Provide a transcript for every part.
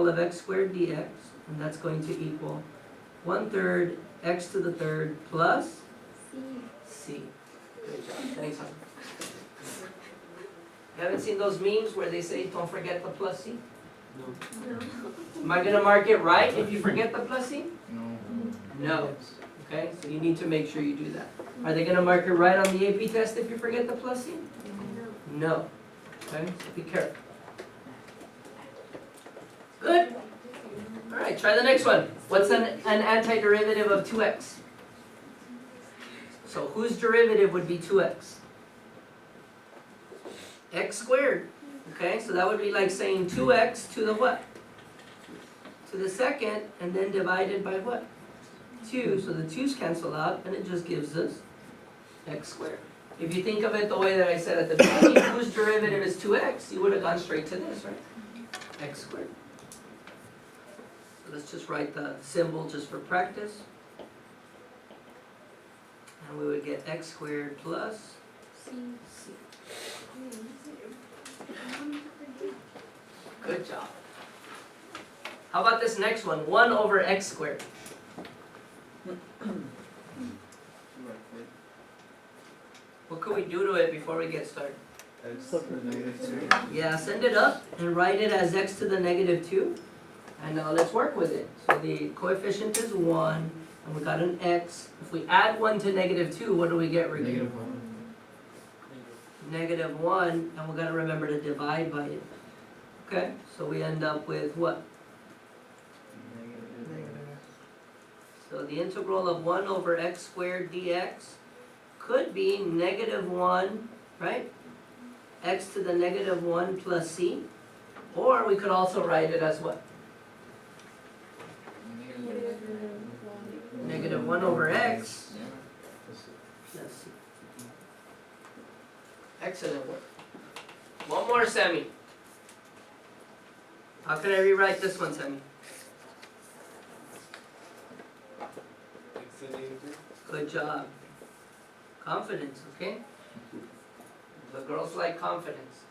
of x squared dx, and that's going to equal 1/3 x to the third plus c. Good job. Thanks, hon. You haven't seen those memes where they say, don't forget the plus c? No. Am I going to mark it right if you forget the plus c? No. No. Okay, so you need to make sure you do that. Are they going to mark it right on the AP test if you forget the plus c? No. Okay, so be careful. Good. All right, try the next one. What's an antiderivative of 2x? So whose derivative would be 2x? X squared. Okay, so that would be like saying 2x to the what? To the second, and then divided by what? 2. So the 2's cancel out, and it just gives us x squared. If you think of it the way that I said at the beginning, whose derivative is 2x, you would have gone straight to this, right? X squared. So let's just write the symbol just for practice. And we would get x squared plus c. Good job. How about this next one? 1 over x squared. What could we do to it before we get started? X to the negative 2. Yeah, send it up and write it as x to the negative 2. And now let's work with it. So the coefficient is 1, and we got an x. If we add 1 to negative 2, what do we get, Ricky? Negative 1. Negative 1, and we've got to remember to divide by it. Okay, so we end up with what? Negative. So the integral of 1 over x squared dx could be negative 1, right? X to the negative 1 plus c. Or we could also write it as what? Negative 1 over x plus c. Excellent work. One more, Sammy. How can I rewrite this one, Sammy? Good job. Confidence, okay? The girls like confidence.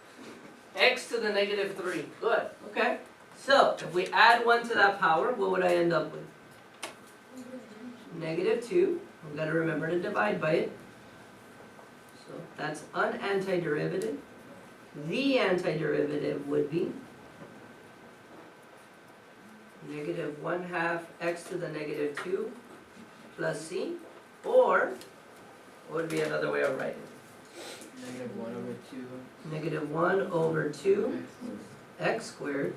X to the negative 3. Good, okay. So, if we add 1 to that power, what would I end up with? Negative 2. We've got to remember to divide by it. So, that's an antiderivative. The antiderivative would be negative 1/2 x to the negative 2 plus c, or what would be another way of writing it? Negative 1 over 2. Negative 1 over 2 x squared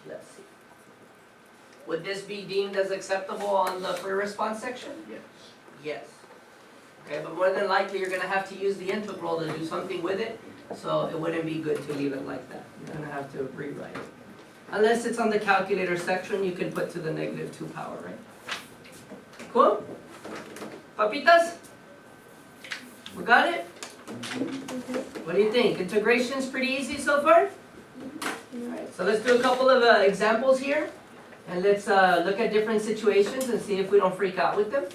plus c. Would this be deemed as acceptable on the free response section? Yes. Yes. Okay, but more than likely you're going to have to use the integral to do something with it, so it wouldn't be good to leave it like that. You're going to have to rewrite it. Unless it's on the calculator section, you can put to the negative 2 power, right? Cool? Papitas? We got it? What do you think? Integration's pretty easy so far? Alright, so let's do a couple of examples here. And let's look at different situations and see if we don't freak out with them.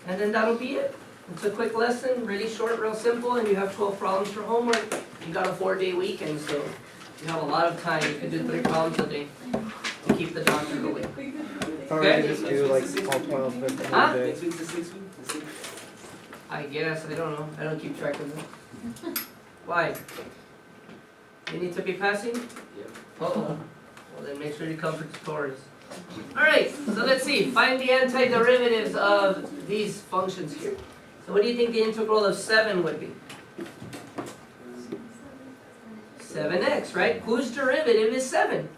And then that'll be it. It's a quick lesson, really short, real simple, and you have 12 problems for homework. You got a 4-day weekend, so you have a lot of time. You can do 3 problems a day to keep the doctor away. Or Okay. we just do like all 12 but the Huh? whole day. Next week's the 6th week? The 6th? I guess, I don't know. I don't keep track of them. Why? You need to be passing? Yep. Uh-oh. Well, then make sure you come for tutorials. Alright, so let's see. Find the antiderivatives of these functions here. So what do you think the integral of 7 would be? 7x, right? Whose derivative is 7?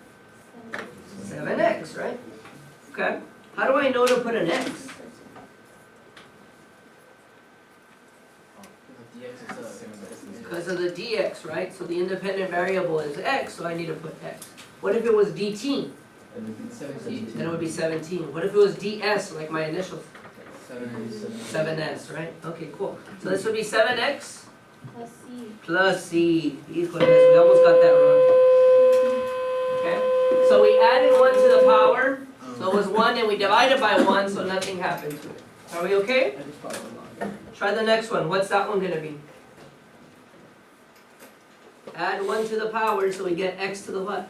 7x, right? Okay. How do I know to put an x? Because of the dx, right? So the independent variable is x, so I need to put x. What if it was dt? Then it would be 17. What if it was ds, like my initials? 7s, right? Okay, cool. So this would be 7x Plus C. plus c. Híjoles, we almost got that wrong. Okay? So we added 1 to the power, so it was 1, and we divided by 1, so nothing happened to it. Are we okay? Try the next one. What's that one going to be? Add 1 to the power, so we get x to the what?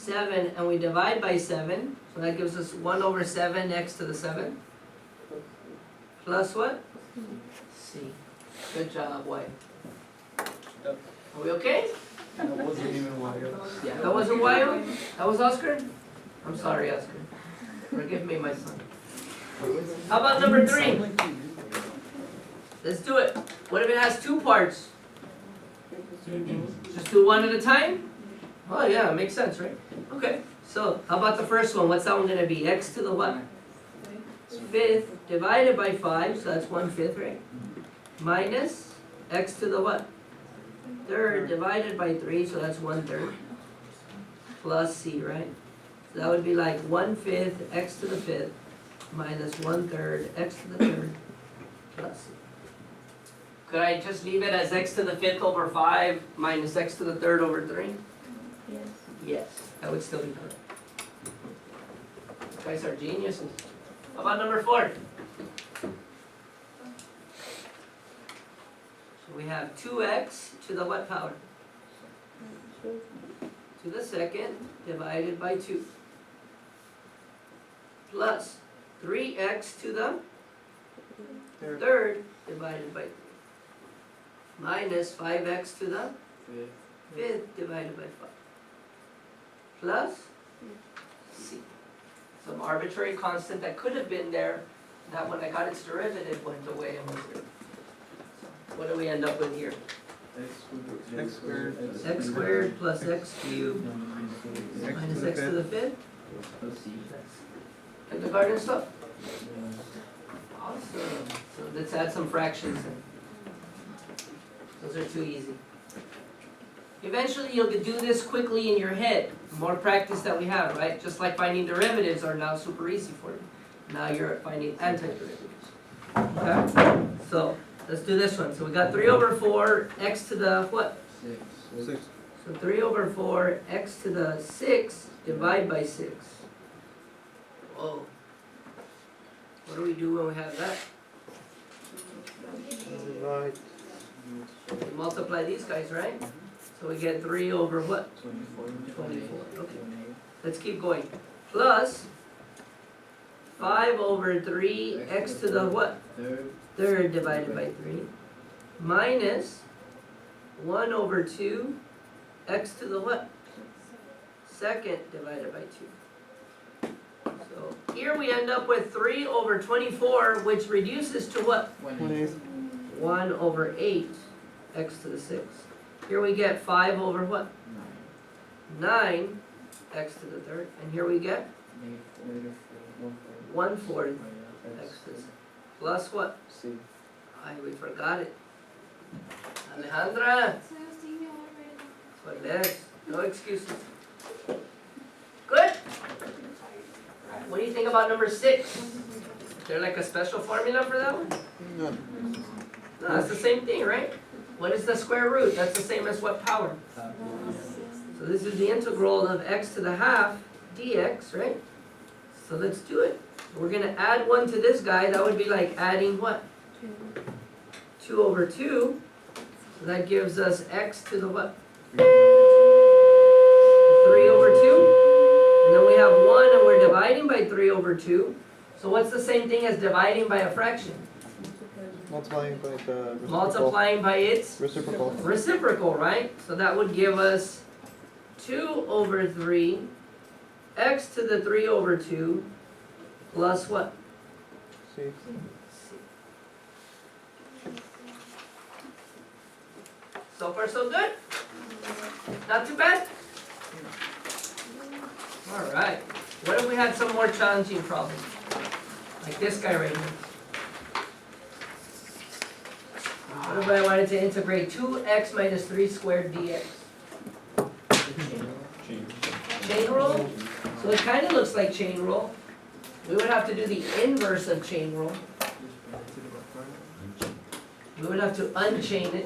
7 and we divide by 7, so that gives us 1 over 7 x to the 7. Plus what? C. Good job, Y. Yep. Are we okay? That wasn't even wild. Yeah. That wasn't Y? That was Oscar? I'm sorry, Oscar. Forgive me, my son. How about number 3? Let's do it. What if it has 2 parts? Just do one at a time? Oh yeah, makes sense, right? Okay, so how about the first one? What's that one gonna be? X to the what? 5th divided by 5, so that's 1/5, right? Minus x to the what? 3rd divided by 3, so that's 1/3. Plus c, right? So that would be like 1/5 x to the 5th minus 1/3 x to the 3rd plus c. Could I just leave it as x to the 5th over 5 minus x to the 3rd over 3? Yes. Yes, that would still be correct. You guys are geniuses. How about number 4? So we have 2x to the what power? To the 2nd divided by 2. Plus 3x to the 3rd divided by 3. Minus 5x to the 5th divided by 5. Plus c. Some arbitrary constant that could have been there, that when I got its derivative went away and was there. So what do we end up with here? X squared. X squared plus x cubed minus x to the 5th? Kindergarten stuff? Awesome. So let's add some fractions in. Those are too easy. Eventually you'll do this quickly in your head. The more practice that we have, right? Just like finding derivatives are now super easy for you. Now you're finding antiderivatives. Okay? So let's do this one. So we got 3 over 4 x to the what? 6. So 3 over 4 x to the 6 divide by 6. Whoa. What do we do when we have that? Right. We multiply these guys, right? So we get 3 over what? 24. 24. Okay. Let's keep going. Plus 5 over 3 x to the what? 3rd divided by 3. Minus 1 over 2 x to the what? 2nd divided by 2. So here we end up with 3 over 24, which reduces to what? 1 over 8 x to the 6. Here we get 5 over what? 9 x to the 3rd. And here we get 1/4 x to the 6. Plus what? C. We forgot it. Alejandra, for less. No excuses. Good? What do you think about number 6? Is there like a special formula for that one? No. No, that's the same thing, right? What is the square root? That's the same as what power? So this is the integral of x to the half dx, right? So let's do it. We're going to add 1 to this guy. That would be like adding what? 2 over 2. So that gives us x to the what? 3 over 2. And then we have 1 and we're dividing by 3 over 2. So what's the same thing as dividing by a fraction? Multiplying by the reciprocal. Multiplying by its Reciprocal. reciprocal, right? So that would give us 2 over 3 x to the 3 over 2 plus what? C. So far so good? Not too bad? Alright. What if we had some more challenging problems? Like this guy right here. What if I wanted to integrate 2x minus 3 squared dx? Chain rule? So it kind of looks like chain rule. We would have to do the inverse of chain rule. We would have to unchain it.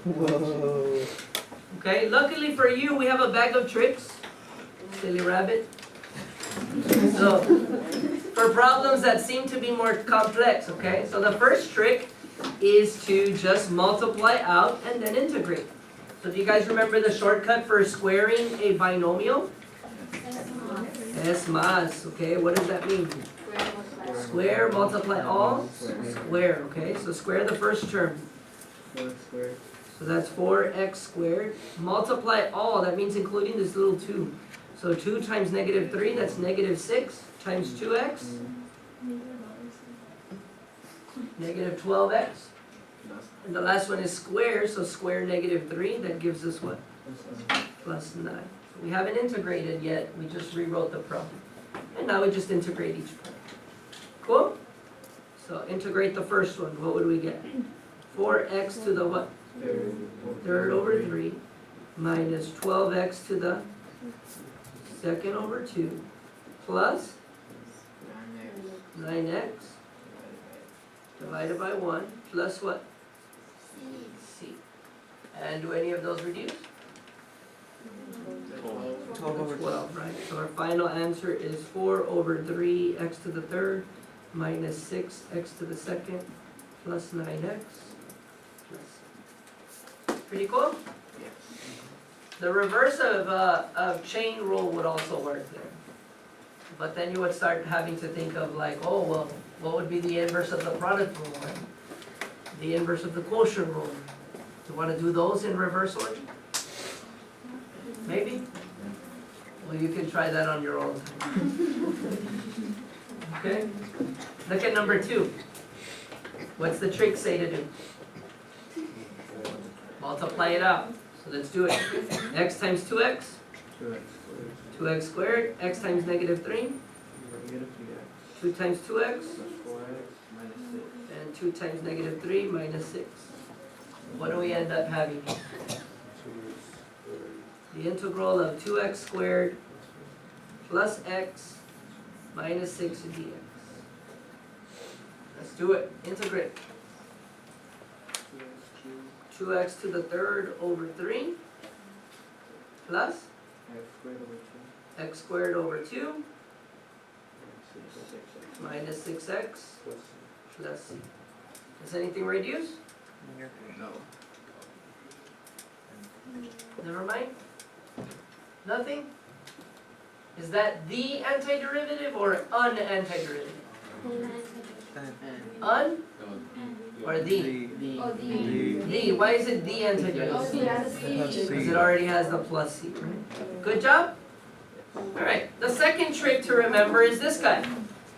Whoa. Okay, luckily for you, we have a bag of tricks. Silly rabbit. So, for problems that seem to be more complex, okay? So the first trick is to just multiply out and then integrate. So do you guys remember the shortcut for squaring a binomial? S mas, okay, what does that mean? Square, multiply all, square, okay, so square the first term. 4 squared. So that's 4x squared. Multiply all, that means including this little 2. So 2 times negative 3, that's negative 6 times 2x, negative 12x. And the last one is square, so square negative 3, that gives us what? Plus 9. So we haven't integrated yet, we just rewrote the problem. And now we just integrate each part. Cool? So integrate the first one, what would we get? 4x to the what? Third over 3 minus 12x to the second over 2 plus 9x divided by 1 plus what? C. And do any of those reduce? 12 over 12, right? So our final answer is 4 over 3 x to the third minus 6 x to the second plus 9x plus C. Pretty cool? The reverse of chain rule would also work there. But then you would start having to think of like, oh, well, what would be the inverse of the product rule, right? The inverse of the quotient rule. Do you want to do those in reverse order? Maybe? Well, you can try that on your own time. Okay? Look at number 2. What's the trick say to do? Multiply it out. So let's do it. X times 2x, 2x squared, x times negative 3, 2 times 2x, and 2 times negative 3 minus 6. What do we end up having? The integral of 2x squared plus x minus 6 dx. Let's do it. Integrate. 2x to the third over 3 plus x squared over 2 minus 6x plus c. Does anything reduce? No. Never mind? Nothing? Is that the antiderivative or an antiderivative? Un or the? The. Why is it the antiderivative? Because it already has the plus c, right? Good job? Alright, the second trick to remember is this guy.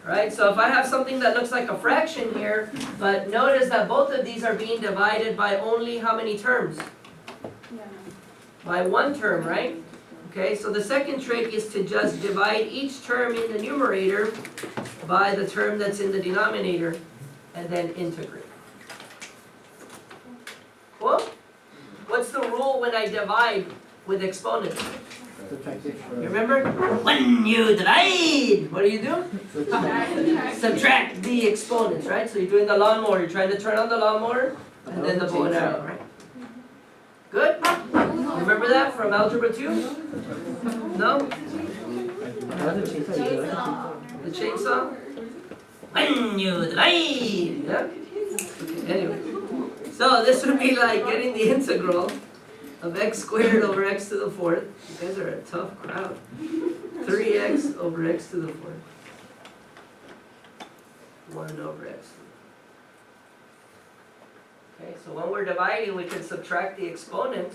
Right, so if I have something that looks like a fraction here, but notice that both of these are being divided by only how many terms? By one term, right? Okay, so the second trick is to just divide each term in the numerator by the term that's in the denominator, and then integrate. Cool? What's the rule when I divide with exponents? You remember? When you divide, what do? Subtract the exponents, right? So you're doing the lawnmower, you're trying to turn on the lawnmower, and then the bow and arrow, right? Good? Remember that from Algebra 2? No? The chainsaw? When you divide! Yeah? Okay, anyway. So this would be like getting the integral of x squared over x to the fourth. You guys are a tough crowd. 3x over x to the fourth. 1 over x. Okay, so when we're dividing, we can subtract the exponent.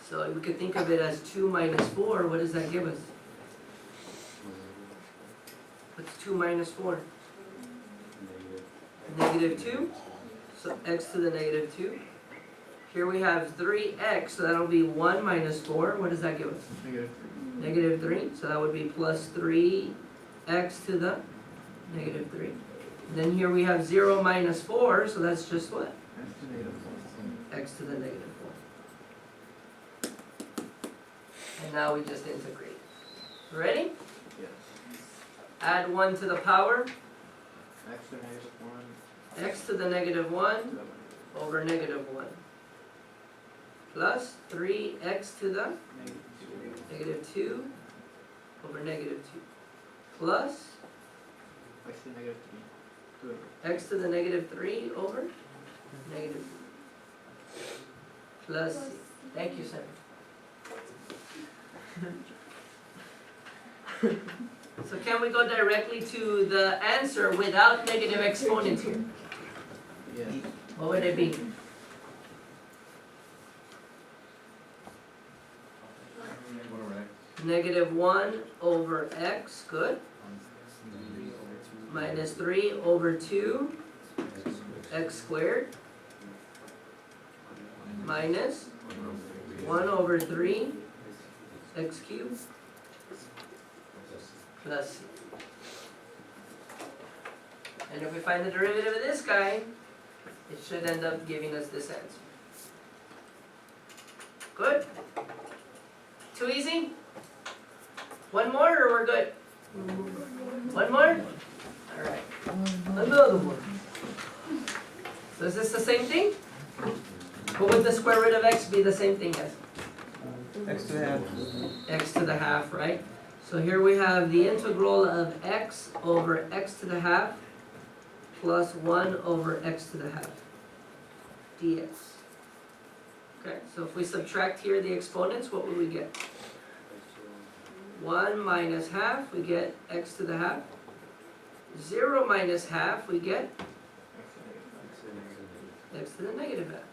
So we could think of it as 2 minus 4. What does that give us? What's 2 minus 4? Negative 2. So x to the negative 2. Here we have 3x, so that'll be 1 minus 4. What does that give us? Negative 3. So that would be plus 3x to the negative 3. And then here we have 0 minus 4, so that's just what? X to the negative 4. And now we just integrate. Ready? Yes. Add 1 to the power. X to negative 1. X to the negative 1 over negative 1. Plus 3x to the negative 2 over negative 2. Plus X to negative 3. x to the negative 3 over negative 3. Plus c. Thank you, sir. So can we go directly to the answer without negative exponents here? Yes. What would it be? Negative 1 over x, good. Minus 3 over 2 x squared. Minus 1 over 3 x cubed. Plus c. And if we find the derivative of this guy, it should end up giving us this answer. Good? Too easy? One more or we're good? One more? Alright. Another one. So is this the same thing? What would the square root of x be the same thing as? X to the half. X to the half, right? So here we have the integral of x over x to the half plus 1 over x to the half dx. Okay, so if we subtract here the exponents, what would we get? 1 minus half, we get x to the half. 0 minus half, we get x to the negative half.